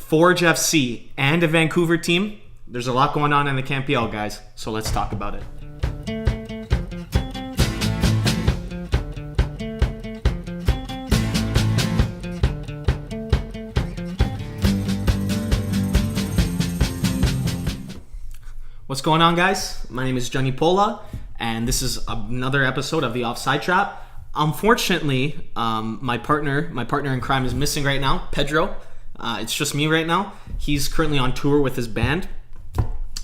Forge FC and a Vancouver team. There's a lot going on in the CanPL, guys, so let's talk about it. What's going on, guys? My name is Johnny Pola, and this is another episode of the Offside Trap. Unfortunately, my partner in crime is missing right now, Pedro. It's just me right now. He's currently on tour with his band,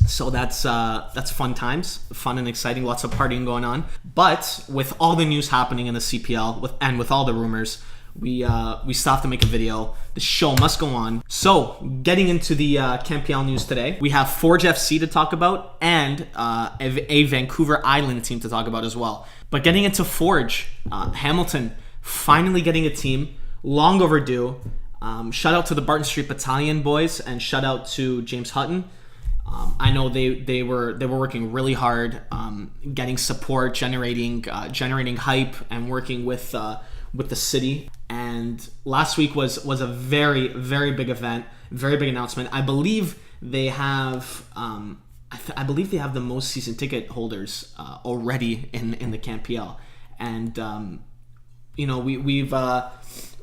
so that's fun times, fun and exciting. Lots of partying going on. But with all the news happening in the CPL, and with all the rumors, we still have to make a video. The show must go on. So, getting into the CanPL news today, we have Forge FC to talk about and a Vancouver Island team to talk about as well. But getting into Forge, Hamilton finally getting a team, long overdue. Shout out to the Barton Street Battalion boys, and shout out to James Hutton. I know they were working really hard, getting support, generating hype, and working with the city. And last week was a very, very big event, very big announcement. I believe they have I believe they have the most season ticket holders already in the CanPL. And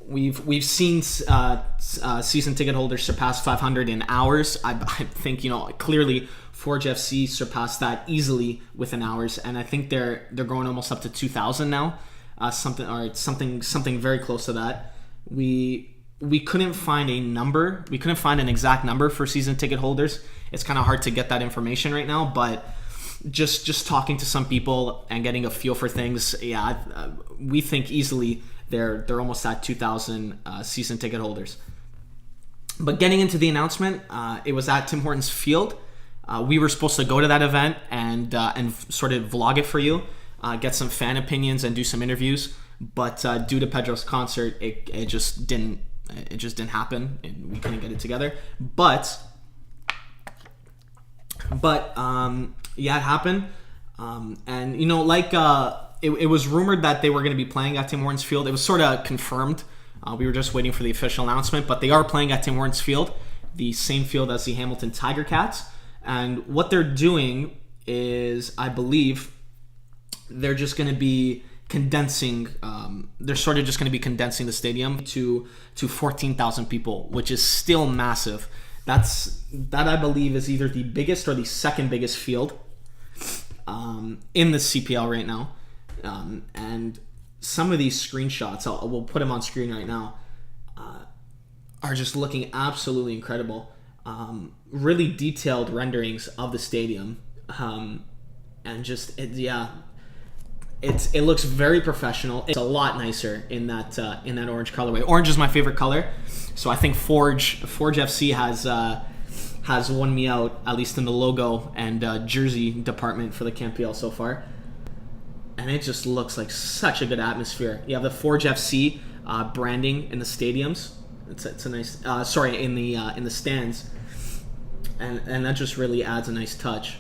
we've seen season ticket holders surpass 500 in hours. I think clearly Forge FC surpassed that easily within hours, and I think they're going almost up to 2,000 now. Something very close to that. We couldn't find a number. We couldn't find an exact number for season ticket holders. It's kind of hard to get that information right now, but just talking to some people and getting a feel for things, we think easily they're almost at 2,000 season ticket holders. But getting into the announcement, it was at Tim Hortons Field. We were supposed to go to that event and sort of vlog it for you. Get some fan opinions and do some interviews, but due to Pedro's concert, it just didn't happen, and we couldn't get it together. But it happened, and it was rumored that they were going to be playing at Tim Hortons Field. It was sort of confirmed. We were just waiting for the official announcement, but they are playing at Tim Hortons Field, the same field as the Hamilton Tiger Cats. And what they're doing is, I believe, they're just going to be condensing. They're sort of just going to be condensing the stadium to 14,000 people, which is still massive. That I believe is either the biggest or the second biggest field in the CPL right now. And some of these screenshots, we'll put them on screen right now, are just looking absolutely incredible. Really detailed renderings of the stadium, and just it looks very professional. It's a lot nicer in that orange colorway. Orange is my favorite color, so I think Forge FC has won me out, at least in the logo and jersey department for the CanPL so far. And it just looks like such a good atmosphere. You have the Forge FC branding in the stadiums. It's a nice in the stands, and that just really adds a nice touch.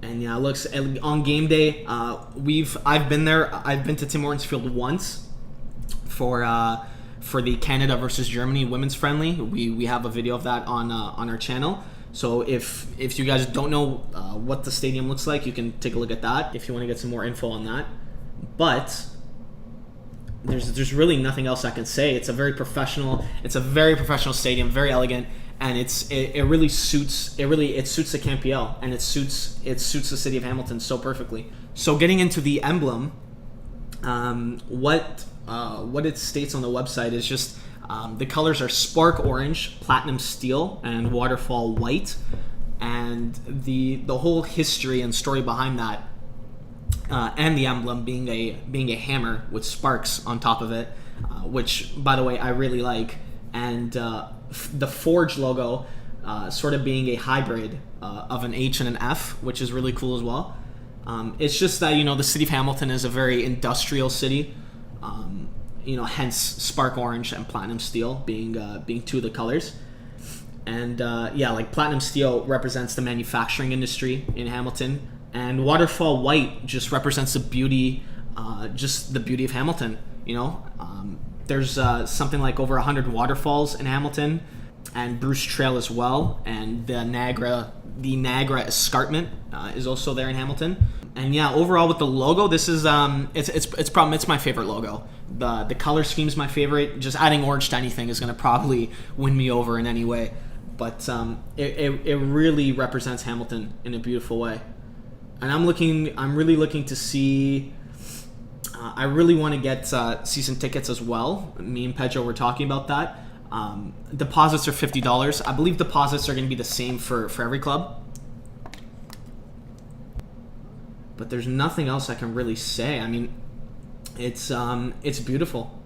And it looks on game day. I've been there. I've been to Tim Hortons Field once for the Canada versus Germany women's friendly. We have a video of that on our channel. So if you guys don't know what the stadium looks like, you can take a look at that if you want to get some more info on that. But there's really nothing else I can say. It's a very professional stadium, very elegant. And it really suits the CanPL, and it suits the city of Hamilton so perfectly. So getting into the emblem, what it states on the website is just the colors are spark orange, platinum steel, and waterfall white, and the whole history and story behind that, and the emblem being a hammer with sparks on top of it, which by the way I really like, and the Forge logo sort of being a hybrid of an H and an F, which is really cool as well. It's just that the city of Hamilton is a very industrial city, hence spark orange and platinum steel being two of the colors. And like platinum steel represents the manufacturing industry in Hamilton, and waterfall white just represents the beauty of Hamilton. There's something like over 100 waterfalls in Hamilton, and Bruce Trail as well, and the Niagara Escarpment is also there in Hamilton. And yeah, overall with the logo, this is it's my favorite logo. The color scheme's my favorite. Just adding orange to anything is going to probably win me over in any way. But it really represents Hamilton in a beautiful way. And I'm really looking to see. I really want to get season tickets as well. Me and Pedro were talking about that. Deposits are $50. I believe deposits are going to be the same for every club. But there's nothing else I can really say. I mean, it's beautiful.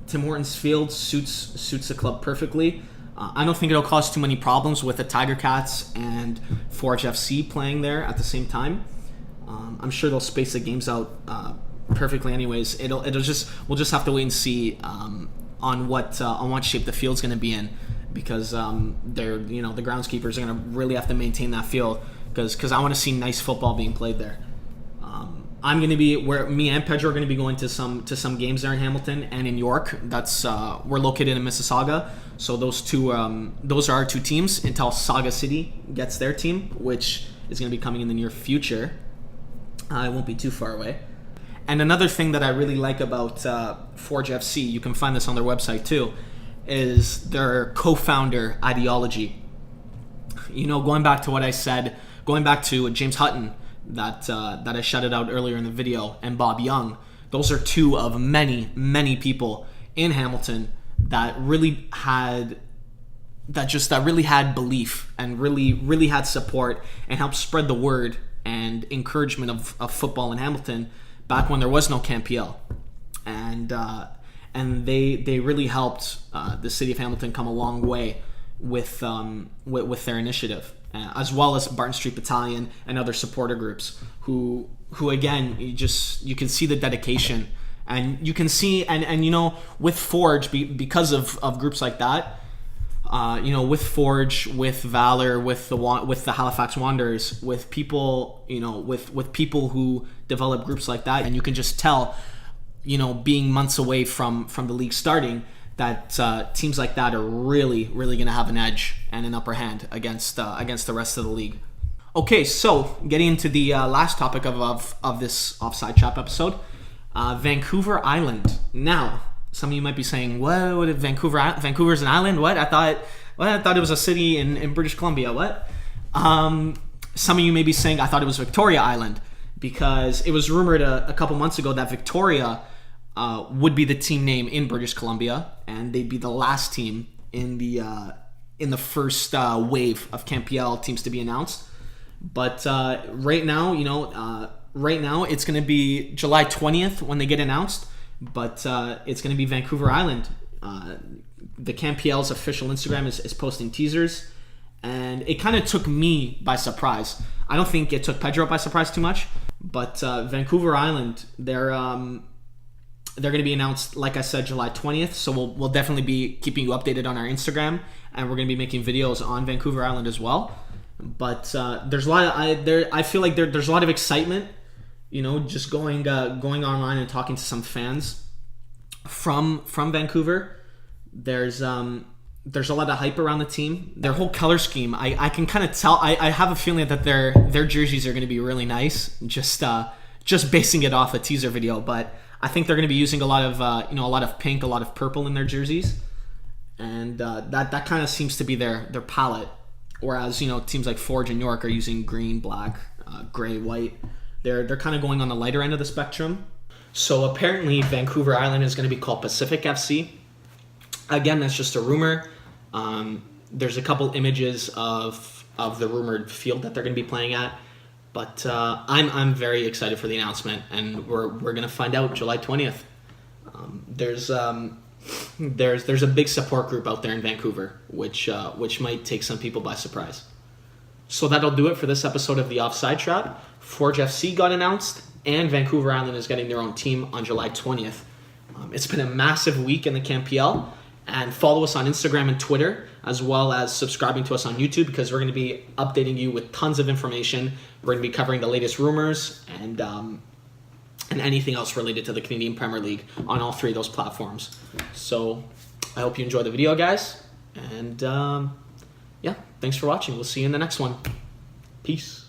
Tim Hortons Field suits the club perfectly. I don't think it'll cause too many problems with the Tiger Cats and Forge FC playing there at the same time. I'm sure they'll space the games out perfectly. Anyways, we'll just have to wait and see on what shape the field's going to be in, because the groundskeepers are going to really have to maintain that field, because I want to see nice football being played there. I'm going to be where me and Pedro are going to be going to some games there in Hamilton and in York. That's we're located in Mississauga, so those are our two teams until Saga City gets their team, which is going to be coming in the near future. It won't be too far away. And another thing that I really like about Forge FC, you can find this on their website too, is their co-founder ideology. Going back to what I said, going back to James Hutton, that I shouted out earlier in the video, and Bob Young. Those are two of many, many people in Hamilton that really had belief and really had support and helped spread the word and encouragement of football in Hamilton back when there was no CanPL. And they really helped the city of Hamilton come a long way with their initiative. As well as Barton Street Battalion and other supporter groups who again, you can see the dedication, and you can see and with Forge, because of groups like that, with Forge, with Valor, with the Halifax Wanderers, with people, with people who develop groups like that, and you can just tell, being months away from the league starting, that teams like that are really, really going to have an edge and an upper hand against the rest of the league. Okay, so getting into the last topic of this Offside Trap episode, Vancouver Island. Now, some of you might be saying, "What? Vancouver's an island? What? I thought it was a city in British Columbia. What?" Some of you may be saying, "I thought it was Victoria Island," because it was rumored a couple months ago that Victoria would be the team name in British Columbia, and they'd be the last team in the first wave of CanPL teams to be announced. But right now it's going to be July 20th when they get announced. But it's going to be Vancouver Island. The CanPL's official Instagram is posting teasers, and it kind of took me by surprise. I don't think it took Pedro by surprise too much, but Vancouver Island, they're going to be announced, like I said, July 20th. So we'll definitely be keeping you updated on our Instagram, and we're going to be making videos on Vancouver Island as well. But there's a lot of I feel like there's a lot of excitement, just going online and talking to some fans from Vancouver. There's a lot of hype around the team. Their whole color scheme, I can kind of tell. I have a feeling that their jerseys are going to be really nice. Just basing it off a teaser video, but I think they're going to be using a lot of pink, a lot of purple in their jerseys, and that kind of seems to be their palette. Whereas teams like Forge and York are using green, black, gray, white. They're kind of going on the lighter end of the spectrum. So apparently Vancouver Island is going to be called Pacific FC. Again, that's just a rumor. There's a couple images of the rumored field that they're going to be playing at. But I'm very excited for the announcement, and we're gonna find out July 20th. There's a big support group out there in Vancouver, which might take some people by surprise. So that'll do it for this episode of the Offside Trap. Forge FC got announced, and Vancouver Island is getting their own team on July 20th. It's been a massive week in the CanPL, and follow us on Instagram and Twitter, as well as subscribing to us on YouTube, because we're going to be updating you with tons of information. We're going to be covering the latest rumors and anything else related to the Canadian Premier League on all three of those platforms. So I hope you enjoy the video, guys, And yeah, thanks for watching. We'll see you in the next one. Peace.